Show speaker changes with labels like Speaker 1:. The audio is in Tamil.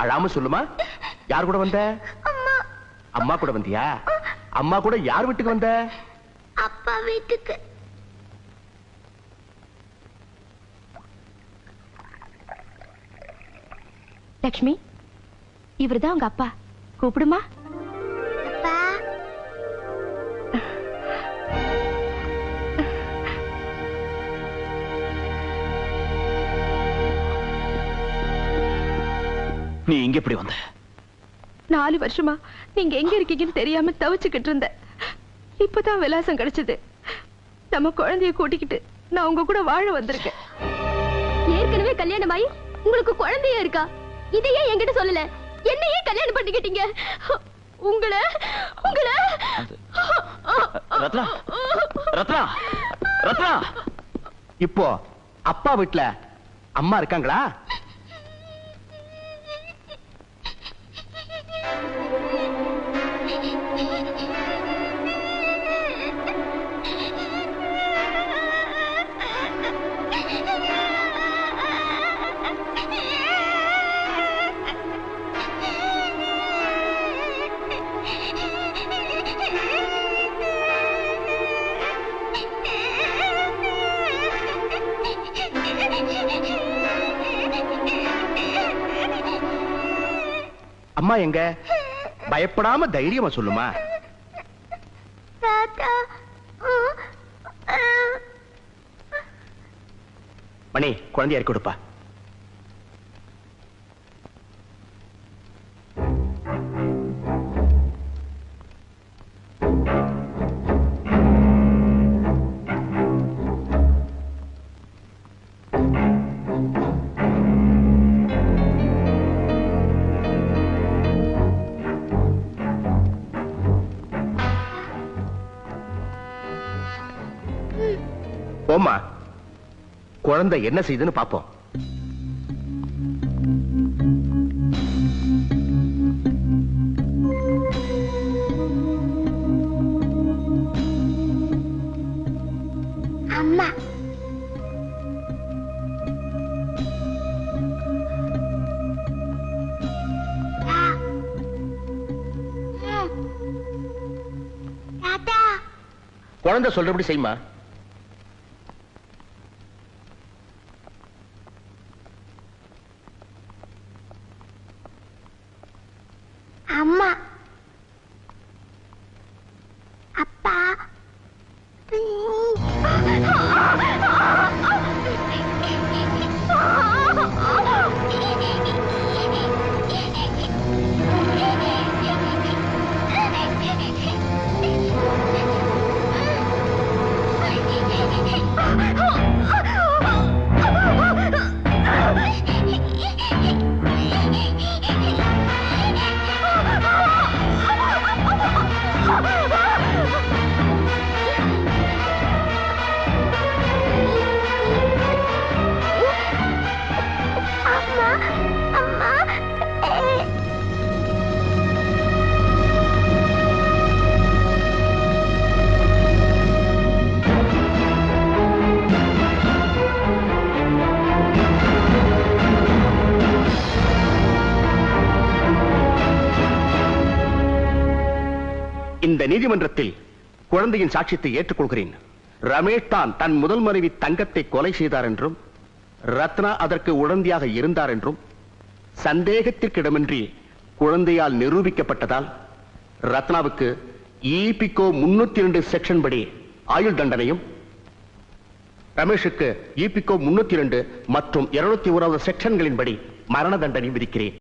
Speaker 1: அழாம சொல்லுமா. யார் கூட வந்த? அம்மா கூட வந்தியா? அம்மா கூட யார் வீட்டுக்கு வந்த?
Speaker 2: அப்பா வீட்டுக்கு.
Speaker 3: லக்ஷ்மி, இவர்தான் உங்க அப்பா. கூப்பிடுமா.
Speaker 2: அப்பா.
Speaker 4: நீ இங்க எப்படி வந்த?
Speaker 3: 4 வருஷமா நீங்க எங்க இருக்கீங்கன்னு தெரியாம தவிச்சுக்கிட்டு இருந்த. இப்பதான் விலாசம் கிடைச்சது. நம்ம குழந்தைய கூட்டிக்கிட்டு நான் உங்க கூட வாழ வந்திருக்கேன்.
Speaker 2: ஏற்கனவே கல்யாணமாயி உங்களுக்கு குழந்தையே இருக்கா? இதையே என்கிட்ட சொல்லல. என்னையே கல்யாணம் பண்ணிக்கிட்டீங்க. உங்களை
Speaker 4: ரத்னா, ரத்னா, ரத்னா.
Speaker 1: இப்போ அப்பா வீட்டுல அம்மா இருக்காங்களா? அம்மா எங்க? பயப்படாம தைரியமா சொல்லுமா. மணி, குழந்தைய இறக்கி கொடுப்பா. போம்மா, குழந்தை என்ன செய்யுதுன்னு பாப்போம்.
Speaker 2: அம்மா.
Speaker 1: குழந்தை சொல்றபடி செய்யுமா.
Speaker 2: அம்மா. அப்பா.
Speaker 1: இந்த நீதிமன்றத்தில் குழந்தையின் சாட்சியத்தை ஏற்றுக்கொள்கிறேன். ரமேஷ் தான் தன் முதல் மனைவி தங்கத்தை கொலை செய்தார் என்றும் ரத்னா அதற்கு உடந்தையாக இருந்தார் என்றும் சந்தேகத்திற்கிடமின்றி குழந்தையால் நிரூபிக்கப்பட்டதால் ரத்னாவுக்கு ஈபிகோ 302 செக்ஷன் படி ஆயுள் தண்டனையும், ரமேஷுக்கு ஈபிகோ 302 மற்றும் 201 செக்ஷன்களின் படி மரண தண்டனையும் விதிக்கிறேன்.